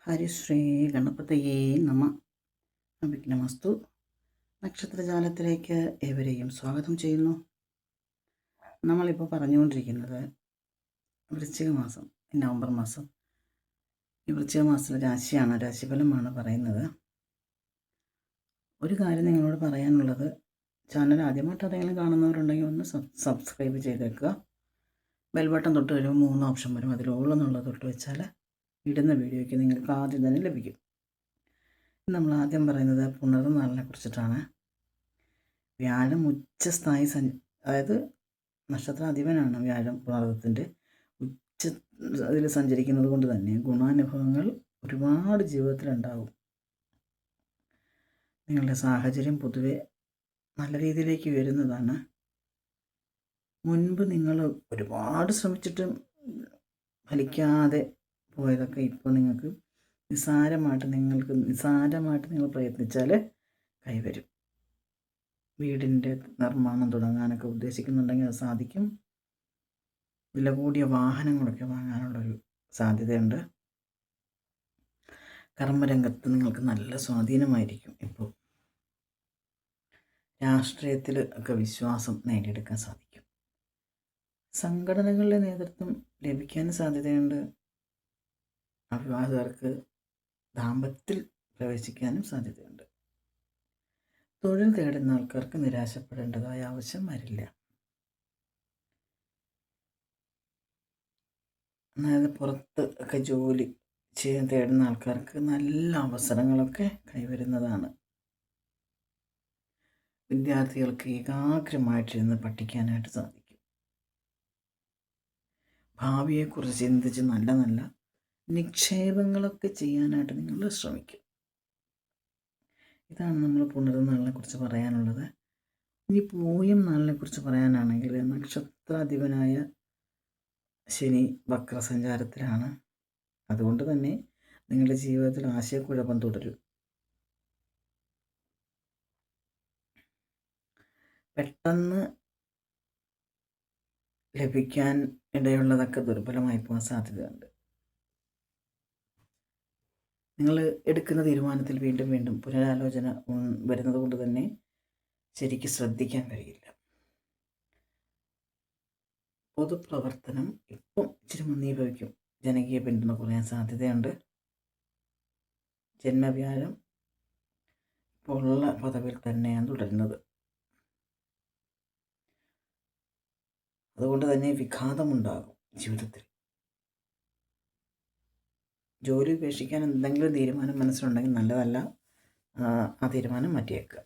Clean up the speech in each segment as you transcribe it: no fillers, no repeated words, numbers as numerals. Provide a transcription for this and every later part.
ഹരിശ്രീ ഗണപതയേ നമ. വിഘ്നമസ്തു. നക്ഷത്രജാലത്തിലേക്ക് ഏവരെയും സ്വാഗതം ചെയ്യുന്നു. നമ്മളിപ്പോൾ പറഞ്ഞുകൊണ്ടിരിക്കുന്നത് വൃശ്ചിക മാസം, നവംബർ മാസം. ഈ വൃശ്ചിക മാസത്തിലെ രാശിഫലമാണ് പറയുന്നത്. ഒരു കാര്യം നിങ്ങളോട് പറയാനുള്ളത്, ചാനൽ ആദ്യമായിട്ട് ആരെങ്കിലും കാണുന്നവരുണ്ടെങ്കിൽ ഒന്ന് സബ്സ്ക്രൈബ് ചെയ്തേക്കുക. ബെൽബട്ടൺ തൊട്ട് കഴിയുമ്പോൾ 3 ഓപ്ഷൻ വരും. അതിൽ ഓൾ എന്നുള്ളത് തൊട്ട് വെച്ചാൽ ഇടുന്ന വീഡിയോയ്ക്ക് നിങ്ങൾക്ക് ആദ്യം തന്നെ ലഭിക്കും. നമ്മൾ ആദ്യം പറയുന്നത് പുണർനാളിനെ കുറിച്ചിട്ടാണ്. വ്യാഴം ഉച്ചസ്ഥായി അതായത് നക്ഷത്രാധിപനാണ് വ്യാഴം. പുണർത്തിൻ്റെ ഉച്ച അതിൽ സഞ്ചരിക്കുന്നത് കൊണ്ട് തന്നെ ഗുണാനുഭവങ്ങൾ ഒരുപാട് ജീവിതത്തിലുണ്ടാവും. നിങ്ങളുടെ സാഹചര്യം പൊതുവെ നല്ല രീതിയിലേക്ക് വരുന്നതാണ്. മുൻപ് നിങ്ങൾ ഒരുപാട് ശ്രമിച്ചിട്ടും ഫലിക്കാതെ പോയതൊക്കെ ഇപ്പോൾ നിങ്ങൾക്ക് നിസ്സാരമായിട്ട് നിങ്ങൾ പ്രയത്നിച്ചാൽ കൈവരും. വീടിൻ്റെ നിർമ്മാണം തുടങ്ങാനൊക്കെ ഉദ്ദേശിക്കുന്നുണ്ടെങ്കിൽ അത് സാധിക്കും. വില കൂടിയ വാഹനങ്ങളൊക്കെ വാങ്ങാനുള്ളൊരു സാധ്യതയുണ്ട്. കർമ്മരംഗത്ത് നിങ്ങൾക്ക് നല്ല സ്വാധീനമായിരിക്കും. ഇപ്പോൾ രാഷ്ട്രീയത്തിൽ ഒക്കെ വിശ്വാസം നേടിയെടുക്കാൻ സാധിക്കും. സംഘടനകളുടെ നേതൃത്വം ലഭിക്കാൻ സാധ്യതയുണ്ട്. അവിവാഹിതർക്ക് ദാമ്പത്യത്തിൽ പ്രവേശിക്കാനും സാധ്യതയുണ്ട്. തൊഴിൽ തേടുന്ന ആൾക്കാർക്ക് നിരാശപ്പെടേണ്ടതായ ആവശ്യം വരില്ല. അതായത് പുറത്ത് ഒക്കെ ജോലി ചെയ്യാൻ തേടുന്ന ആൾക്കാർക്ക് നല്ല അവസരങ്ങളൊക്കെ കൈവരുന്നതാണ്. വിദ്യാർത്ഥികൾക്ക് ഏകാഗ്രമായിട്ടിരുന്ന് പഠിക്കാനായിട്ട് സാധിക്കും. ഭാവിയെക്കുറിച്ച് ചിന്തിച്ച് നല്ല നല്ല നിക്ഷേപങ്ങളൊക്കെ ചെയ്യാനായിട്ട് നിങ്ങൾ ശ്രമിക്കും. ഇതാണ് നമ്മൾ പുണർനാളിനെ കുറിച്ച് പറയാനുള്ളത്. ഇനി പൂയം നാളിനെ കുറിച്ച് പറയാനാണെങ്കിൽ നക്ഷത്രാധിപനായ ശനി വക്രസഞ്ചാരത്തിലാണ്. അതുകൊണ്ട് തന്നെ നിങ്ങളുടെ ജീവിതത്തിൽ ആശയക്കുഴപ്പം തുടരും. പെട്ടെന്ന് ലഭിക്കാൻ ഇടയുള്ളതൊക്കെ ദുർബലമായി പോകാൻ സാധ്യതയുണ്ട്. നിങ്ങൾ എടുക്കുന്ന തീരുമാനത്തിൽ വീണ്ടും പുനരാലോചന വരുന്നത് കൊണ്ട് തന്നെ ശരിക്കും ശ്രദ്ധിക്കാൻ കഴിയില്ല. പൊതുപ്രവർത്തനം ഇപ്പം ഇച്ചിരി മന്ദീഭവിക്കും. ജനകീയ പിന്തുണ കുറയാൻ സാധ്യതയുണ്ട്. ജന്മവ്യാഴം ഇപ്പോൾ ഉള്ള പദവിയിൽ തന്നെയാണ് തുടരുന്നത്. അതുകൊണ്ട് തന്നെ വിഘാതമുണ്ടാകും ജീവിതത്തിൽ. ജോലി ഉപേക്ഷിക്കാൻ എന്തെങ്കിലും തീരുമാനം മനസ്സിലുണ്ടെങ്കിൽ നല്ലതല്ല. ആ തീരുമാനം മാറ്റിയേക്കുക.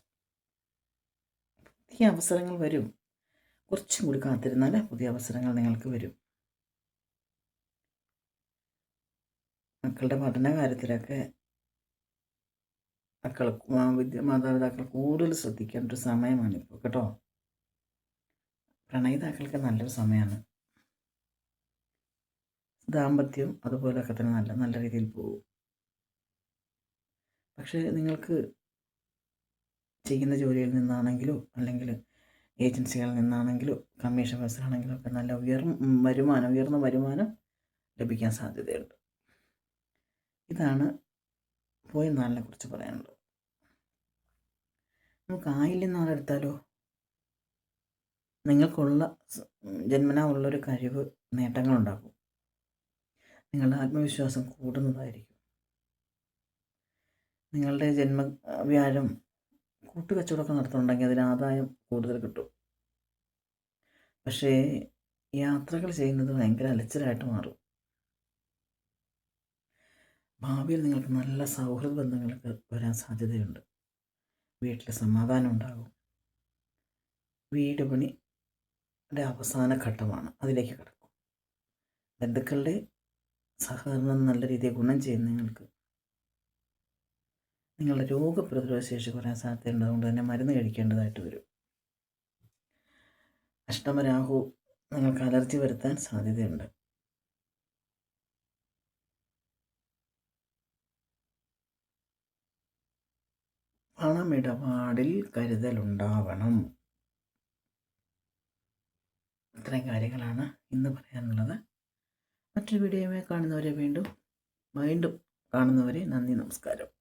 പുതിയ അവസരങ്ങൾ വരും. കുറച്ചും കൂടി കാത്തിരുന്നാൽ പുതിയ അവസരങ്ങൾ നിങ്ങൾക്ക് വരും. മക്കളുടെ പഠന കാര്യത്തിലൊക്കെ മാതാപിതാക്കൾ കൂടുതൽ ശ്രദ്ധിക്കേണ്ട ഒരു സമയമാണിപ്പോൾ കേട്ടോ. പ്രണയിതാക്കൾക്ക് നല്ലൊരു സമയമാണ്. ദാമ്പത്യം അതുപോലെയൊക്കെ തന്നെ നല്ല രീതിയിൽ പോകും. പക്ഷേ നിങ്ങൾക്ക് ചെയ്യുന്ന ജോലിയിൽ നിന്നാണെങ്കിലോ അല്ലെങ്കിൽ ഏജൻസികളിൽ നിന്നാണെങ്കിലോ കമ്മീഷൻ ബസ്സിലാണെങ്കിലോ ഒക്കെ നല്ല ഉയർന്ന വരുമാനം ലഭിക്കാൻ സാധ്യതയുണ്ട്. ഇതാണ് പോയ നാളിനെ കുറിച്ച് പറയാനുള്ളത്. നമുക്ക് ആയില്യം നാളെടുത്താലോ. നിങ്ങൾക്കുള്ള ജന്മനാ ഉള്ളൊരു കഴിവ് നേട്ടങ്ങളുണ്ടാക്കും. നിങ്ങളുടെ ആത്മവിശ്വാസം കൂടുന്നതായിരിക്കും. നിങ്ങളുടെ വ്യാഴം കൂട്ടുകച്ചവടമൊക്കെ നടത്തുന്നുണ്ടെങ്കിൽ അതിന് ആദായം കൂടുതൽ കിട്ടും. പക്ഷേ യാത്രകൾ ചെയ്യുന്നത് ഭയങ്കര അലച്ചിലായിട്ട് മാറും. ഭാവിയിൽ നിങ്ങൾക്ക് നല്ല സൗഹൃദ ബന്ധങ്ങൾക്ക് വരാൻ സാധ്യതയുണ്ട്. വീട്ടിൽ സമാധാനം ഉണ്ടാകും. വീട് പണിയുടെ അവസാന ഘട്ടമാണ്, അതിലേക്ക് കിടക്കും. ബന്ധുക്കളുടെ സഹകരണം നല്ല രീതിയിൽ ഗുണം ചെയ്യുന്ന നിങ്ങൾക്ക് നിങ്ങളുടെ രോഗപ്രതിരോധ ശേഷി കുറയാൻ സാധ്യതയുണ്ട്. അതുകൊണ്ട് തന്നെ മരുന്ന് കഴിക്കേണ്ടതായിട്ട് വരും. അഷ്ടമരാഹു നിങ്ങൾക്ക് അലർജി വരുത്താൻ സാധ്യതയുണ്ട്. പണമിടപാടിൽ കരുതലുണ്ടാവണം. ഇത്രയും കാര്യങ്ങളാണ് ഇന്ന് പറയാനുള്ളത്. മറ്റൊരു വീഡിയോയുമായി കാണുന്നവരെ വീണ്ടും കാണുന്നവരെ നന്ദി, നമസ്കാരം.